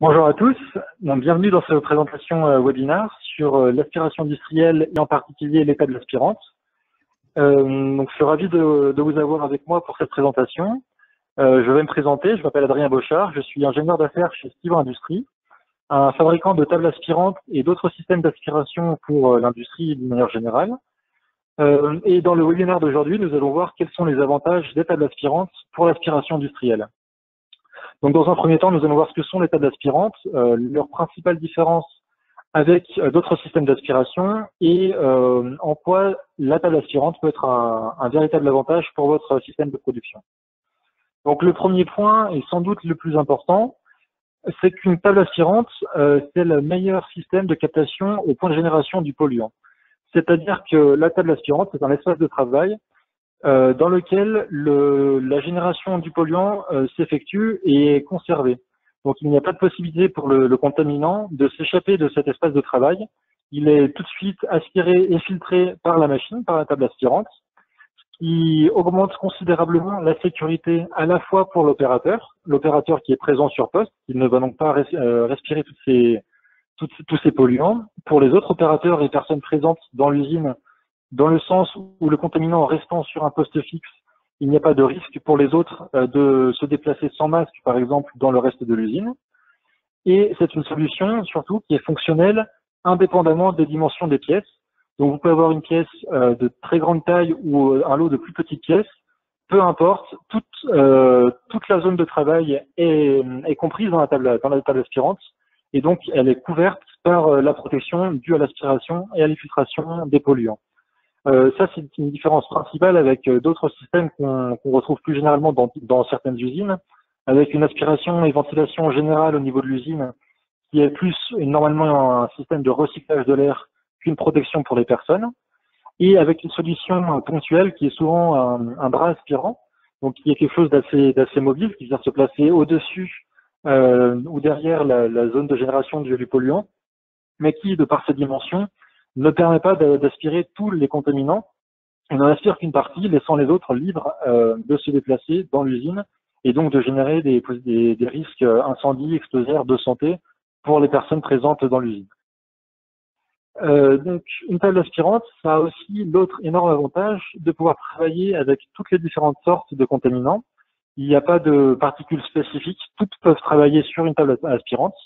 Bonjour à tous, donc, bienvenue dans cette présentation webinaire sur l'aspiration industrielle et en particulier l'état de l'aspirante. Donc, je suis ravi de vous avoir avec moi pour cette présentation. Je vais me présenter, je m'appelle Adrien Bochard, je suis ingénieur d'affaires chez Stivo Industries, un fabricant de tables aspirantes et d'autres systèmes d'aspiration pour l'industrie d'une manière générale. Et dans le webinaire d'aujourd'hui, nous allons voir quels sont les avantages des tables aspirantes pour l'aspiration industrielle. Donc, dans un premier temps, nous allons voir ce que sont les tables aspirantes, leurs principales différences avec d'autres systèmes d'aspiration et en quoi la table aspirante peut être un véritable avantage pour votre système de production. Donc, le premier point, et sans doute le plus important, c'est qu'une table aspirante, c'est le meilleur système de captation au point de génération du polluant. C'est-à-dire que la table aspirante, c'est un espace de travail dans lequel la génération du polluant s'effectue et est conservée. Donc, il n'y a pas de possibilité pour le contaminant de s'échapper de cet espace de travail. Il est tout de suite aspiré et filtré par la machine, par la table aspirante, ce qui augmente considérablement la sécurité à la fois pour l'opérateur qui est présent sur poste, il ne va donc pas respirer tous ces polluants. Pour les autres opérateurs et personnes présentes dans l'usine, dans le sens où le contaminant restant sur un poste fixe, il n'y a pas de risque pour les autres de se déplacer sans masque, par exemple, dans le reste de l'usine. Et c'est une solution, surtout, qui est fonctionnelle indépendamment des dimensions des pièces. Donc, vous pouvez avoir une pièce de très grande taille ou un lot de plus petites pièces. Peu importe, toute la zone de travail est comprise dans la table aspirante. Et donc, elle est couverte par la protection due à l'aspiration et à l'infiltration des polluants. Ça, c'est une différence principale avec d'autres systèmes qu'on retrouve plus généralement dans certaines usines, avec une aspiration et ventilation générale au niveau de l'usine, qui est plus normalement un système de recyclage de l'air qu'une protection pour les personnes, et avec une solution ponctuelle qui est souvent un bras aspirant, donc qui est quelque chose d'assez mobile, qui vient se placer au-dessus ou derrière la zone de génération du polluant, mais qui, de par ses dimensions, ne permet pas d'aspirer tous les contaminants. On n'en aspire qu'une partie, laissant les autres libres de se déplacer dans l'usine et donc de générer des risques incendies, explosives, de santé pour les personnes présentes dans l'usine. Donc, une table aspirante, ça a aussi l'autre énorme avantage de pouvoir travailler avec toutes les différentes sortes de contaminants. Il n'y a pas de particules spécifiques, toutes peuvent travailler sur une table aspirante,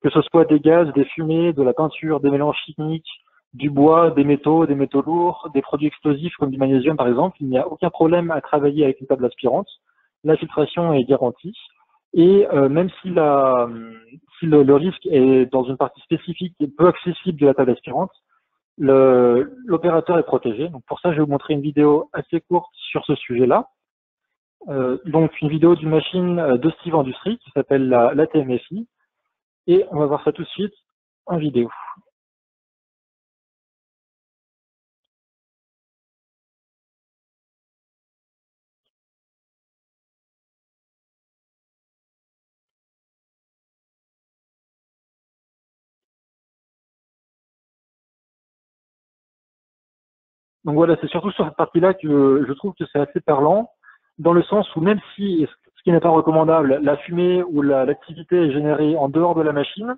que ce soit des gaz, des fumées, de la peinture, des mélanges chimiques, du bois, des métaux lourds, des produits explosifs comme du magnésium par exemple. Il n'y a aucun problème à travailler avec une table aspirante. La filtration est garantie. Et même si le risque est dans une partie spécifique et peu accessible de la table aspirante, l'opérateur est protégé. Donc pour ça, je vais vous montrer une vidéo assez courte sur ce sujet-là. Donc une vidéo d'une machine de Stivo Industries qui s'appelle la TMFI. Et on va voir ça tout de suite en vidéo. Donc voilà, c'est surtout sur cette partie-là que je trouve que c'est assez parlant, dans le sens où même si, ce qui n'est pas recommandable, la fumée ou l'activité est générée en dehors de la machine,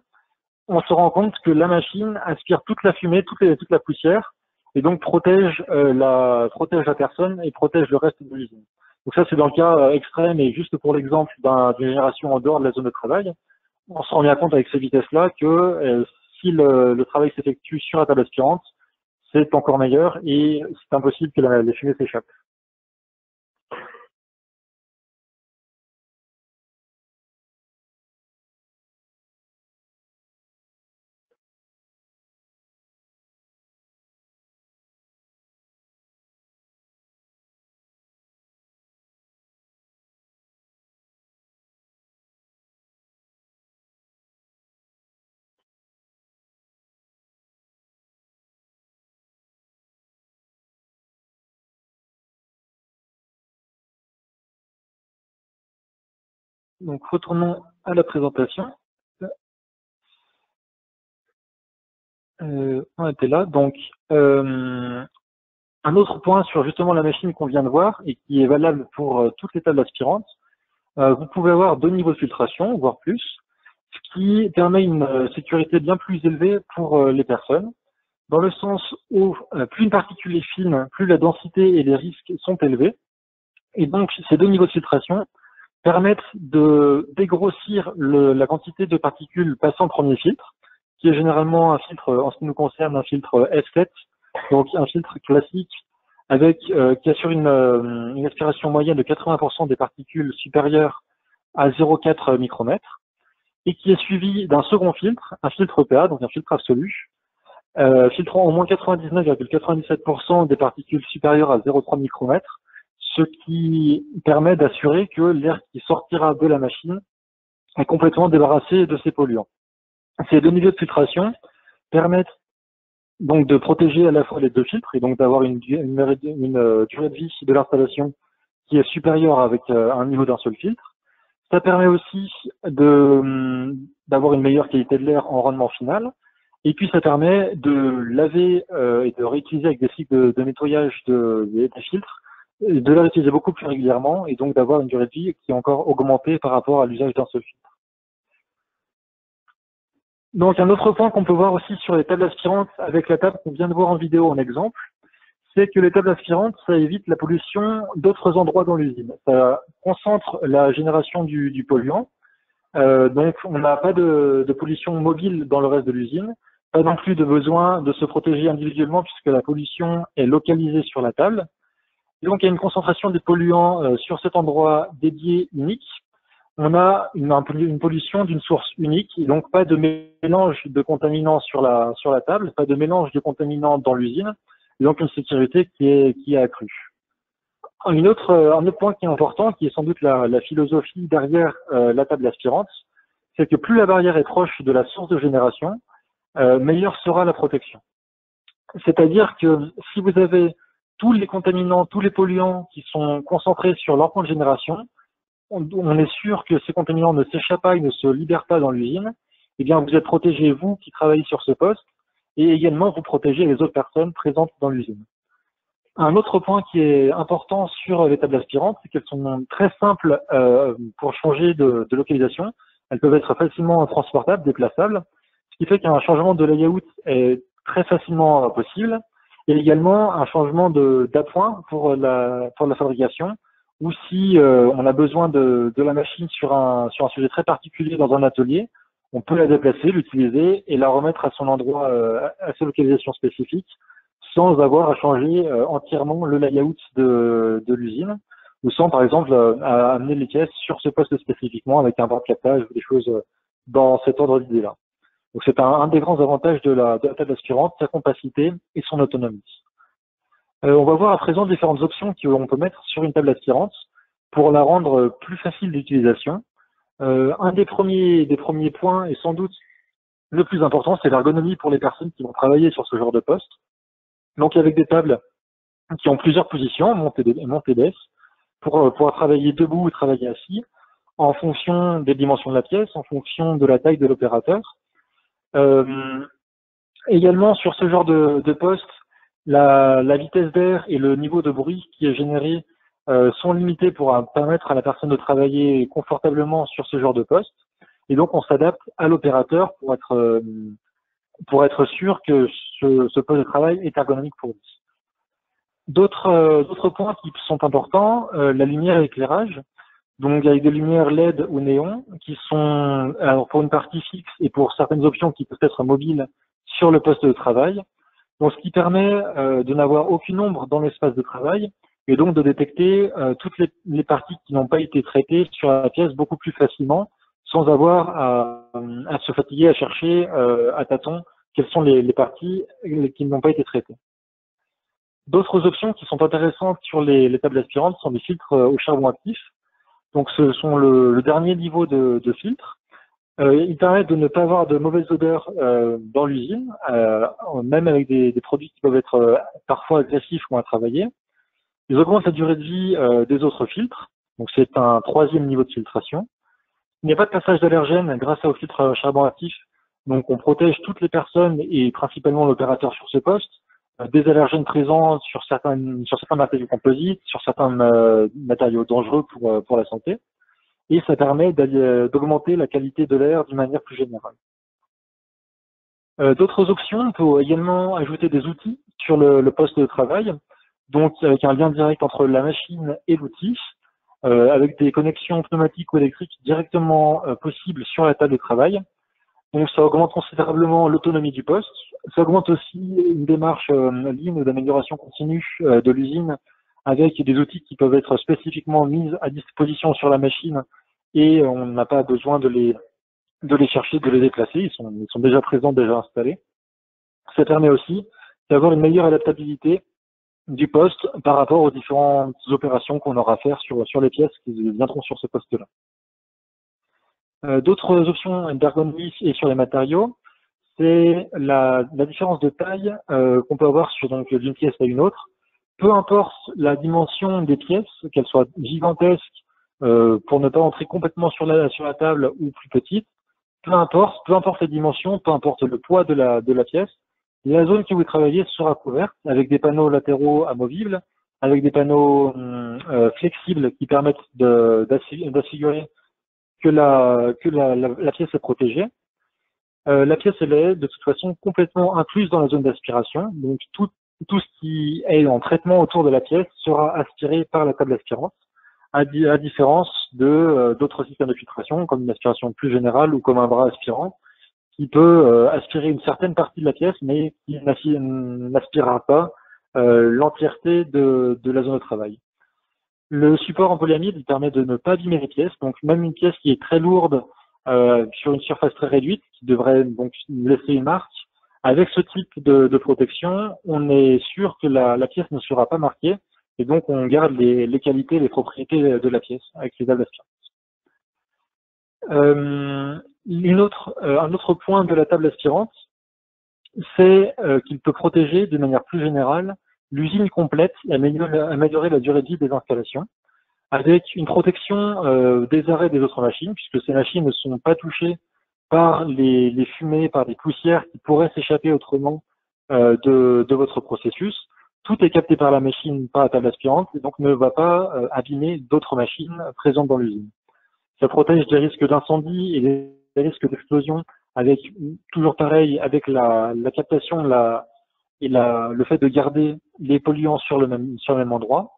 on se rend compte que la machine aspire toute la fumée, toute la poussière, et donc protège la personne et protège le reste de l'usine. Donc ça, c'est dans le cas extrême et juste pour l'exemple d'une génération en dehors de la zone de travail. On se rend bien compte avec ces vitesses-là que si le travail s'effectue sur la table aspirante, c'est encore meilleur et c'est impossible que les fumées s'échappent. Donc retournons à la présentation. On était là. Donc un autre point sur justement la machine qu'on vient de voir et qui est valable pour toutes les tables aspirantes, vous pouvez avoir 2 niveaux de filtration, voire plus, ce qui permet une sécurité bien plus élevée pour les personnes, dans le sens où plus une particule est fine, plus la densité et les risques sont élevés. Et donc, ces deux niveaux de filtration permettent de dégrossir la quantité de particules passant au premier filtre, qui est généralement un filtre, en ce qui nous concerne, un filtre F7, donc un filtre classique avec qui assure une aspiration moyenne de 80% des particules supérieures à 0,4 micromètres, et qui est suivi d'un second filtre, un filtre EPA, donc un filtre absolu, filtrant au moins 99,97% des particules supérieures à 0,3 micromètres, ce qui permet d'assurer que l'air qui sortira de la machine est complètement débarrassé de ces polluants. Ces deux niveaux de filtration permettent donc de protéger à la fois les deux filtres et donc d'avoir une durée de vie de l'installation qui est supérieure avec un niveau d'un seul filtre. Ça permet aussi d'avoir une meilleure qualité de l'air en rendement final. Et puis ça permet de laver et de réutiliser avec des cycles de nettoyage des filtres, de les réutiliser beaucoup plus régulièrement et donc d'avoir une durée de vie qui est encore augmentée par rapport à l'usage d'un seul filtre. Donc un autre point qu'on peut voir aussi sur les tables aspirantes avec la table qu'on vient de voir en vidéo en exemple, c'est que les tables aspirantes, ça évite la pollution d'autres endroits dans l'usine. Ça concentre la génération du polluant. Donc on n'a pas de pollution mobile dans le reste de l'usine, pas non plus de besoin de se protéger individuellement puisque la pollution est localisée sur la table. Et donc il y a une concentration des polluants sur cet endroit dédié unique. On a une pollution d'une source unique et donc pas de mélange de contaminants sur la table, pas de mélange de contaminants dans l'usine, et donc une sécurité qui est accrue. Un autre point qui est important, qui est sans doute la philosophie derrière la table aspirante, c'est que plus la barrière est proche de la source de génération, meilleure sera la protection. C'est-à-dire que si vous avez tous les contaminants, tous les polluants qui sont concentrés sur leur point de génération, on est sûr que ces contaminants ne s'échappent pas, ils ne se libèrent pas dans l'usine, eh bien vous êtes protégés, vous qui travaillez sur ce poste, et également vous protégez les autres personnes présentes dans l'usine. Un autre point qui est important sur les tables aspirantes, c'est qu'elles sont très simples pour changer de localisation. Elles peuvent être facilement transportables, déplaçables, ce qui fait qu'un changement de layout est très facilement possible. Il y a également un changement d'appoint pour la fabrication, ou si on a besoin de la machine sur un sujet très particulier dans un atelier, on peut la déplacer, l'utiliser et la remettre à son endroit, à sa localisation spécifique, sans avoir à changer entièrement le layout de l'usine, ou sans par exemple à amener les pièces sur ce poste spécifiquement avec un bras de captage ou des choses dans cet ordre d'idée-là. Donc c'est un des grands avantages de la table aspirante, sa compacité et son autonomie. On va voir à présent différentes options qu'on peut mettre sur une table aspirante pour la rendre plus facile d'utilisation. Un des premiers points, et sans doute le plus important, c'est l'ergonomie pour les personnes qui vont travailler sur ce genre de poste. Donc avec des tables qui ont plusieurs positions, montée baisse, pour pouvoir travailler debout ou travailler assis, en fonction des dimensions de la pièce, en fonction de la taille de l'opérateur. Également sur ce genre de poste, la vitesse d'air et le niveau de bruit qui est généré sont limités pour permettre à la personne de travailler confortablement sur ce genre de poste. Et donc on s'adapte à l'opérateur pour être sûr que ce poste de travail est ergonomique pour lui. D'autres points qui sont importants, la lumière et l'éclairage. Donc avec des lumières LED ou néon qui sont alors pour une partie fixe et pour certaines options qui peuvent être mobiles sur le poste de travail. Donc ce qui permet de n'avoir aucune ombre dans l'espace de travail et donc de détecter toutes les parties qui n'ont pas été traitées sur la pièce beaucoup plus facilement sans avoir à se fatiguer à chercher à tâtons quelles sont les parties qui n'ont pas été traitées. D'autres options qui sont intéressantes sur les tables aspirantes sont des filtres au charbon actif. Donc ce sont le dernier niveau de filtre. Ils permettent de ne pas avoir de mauvaises odeurs dans l'usine, même avec des produits qui peuvent être parfois agressifs ou à travailler. Ils augmentent la durée de vie des autres filtres. Donc c'est un troisième niveau de filtration. Il n'y a pas de passage d'allergènes grâce au filtre charbon actif. Donc on protège toutes les personnes et principalement l'opérateur sur ce poste des allergènes présents sur certains matériaux composites, sur certains matériaux dangereux pour la santé. et ça permet d'augmenter la qualité de l'air d'une manière plus générale. D'autres options, on peut également ajouter des outils sur le poste de travail, donc avec un lien direct entre la machine et l'outil, avec des connexions pneumatiques ou électriques directement possibles sur la table de travail. Donc ça augmente considérablement l'autonomie du poste. Ça augmente aussi une démarche lean ou d'amélioration continue de l'usine avec des outils qui peuvent être spécifiquement mis à disposition sur la machine et on n'a pas besoin de les chercher, de les déplacer. Ils sont déjà présents, déjà installés. Ça permet aussi d'avoir une meilleure adaptabilité du poste par rapport aux différentes opérations qu'on aura à faire sur les pièces qui viendront sur ce poste-là. D'autres options d'ergonomie et sur les matériaux, c'est la différence de taille qu'on peut avoir d'une pièce à une autre. Peu importe la dimension des pièces, qu'elles soient gigantesques pour ne pas entrer complètement sur la table ou plus petites, peu importe les dimensions, peu importe le poids de la pièce, la zone que vous travaillez sera couverte avec des panneaux latéraux amovibles, avec des panneaux flexibles qui permettent d'assurer que la pièce est protégée. La pièce, elle est de toute façon complètement incluse dans la zone d'aspiration. Donc tout ce qui est en traitement autour de la pièce sera aspiré par la table aspirante, à différence d'autres systèmes de filtration, comme une aspiration plus générale ou comme un bras aspirant, qui peut aspirer une certaine partie de la pièce, mais qui n'aspirera pas l'entièreté de la zone de travail. Le support en polyamide il permet de ne pas abîmer les pièces, donc même une pièce qui est très lourde sur une surface très réduite, qui devrait donc laisser une marque, avec ce type de protection, on est sûr que la pièce ne sera pas marquée, et donc on garde les qualités, les propriétés de la pièce avec les dalles aspirantes. Un autre point de la table aspirante, c'est qu'il peut protéger de manière plus générale l'usine complète et améliorer la durée de vie des installations, avec une protection des arrêts des autres machines, puisque ces machines ne sont pas touchées par les fumées, par des poussières qui pourraient s'échapper autrement de votre processus. Tout est capté par la machine, par la table aspirante, et donc ne va pas abîmer d'autres machines présentes dans l'usine. Ça protège des risques d'incendie et des risques d'explosion, avec toujours pareil, avec la captation le fait de garder les polluants sur le même endroit.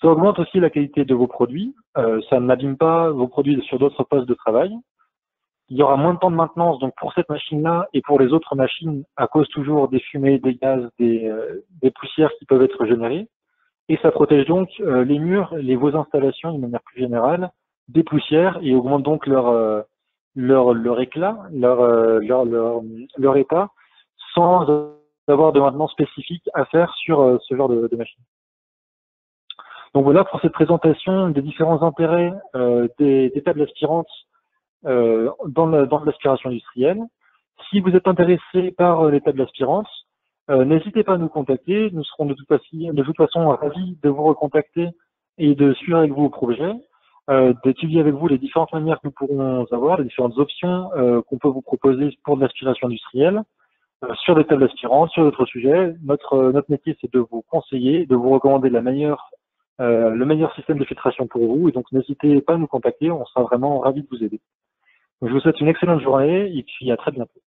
Ça augmente aussi la qualité de vos produits. Ça n'abîme pas vos produits sur d'autres postes de travail. Il y aura moins de temps de maintenance donc pour cette machine-là et pour les autres machines à cause toujours des fumées, des gaz, des poussières qui peuvent être générées. Et ça protège donc les murs, vos installations d'une manière plus générale des poussières et augmente donc leur éclat, leur état, sans avoir de maintenance spécifique à faire sur ce genre de machine. Donc voilà pour cette présentation des différents intérêts des tables aspirantes dans l'aspiration industrielle. Si vous êtes intéressé par les tables aspirantes, n'hésitez pas à nous contacter. Nous serons de toute façon ravis de vous recontacter et de suivre avec vous au projet, d'étudier avec vous les différentes manières que nous pourrons avoir, les différentes options qu'on peut vous proposer pour de l'aspiration industrielle, sur des tables aspirantes, sur d'autres sujets. Notre métier, c'est de vous conseiller, de vous recommander le meilleur système de filtration pour vous. Et donc, n'hésitez pas à nous contacter. On sera vraiment ravis de vous aider. Donc, je vous souhaite une excellente journée et puis à très bientôt.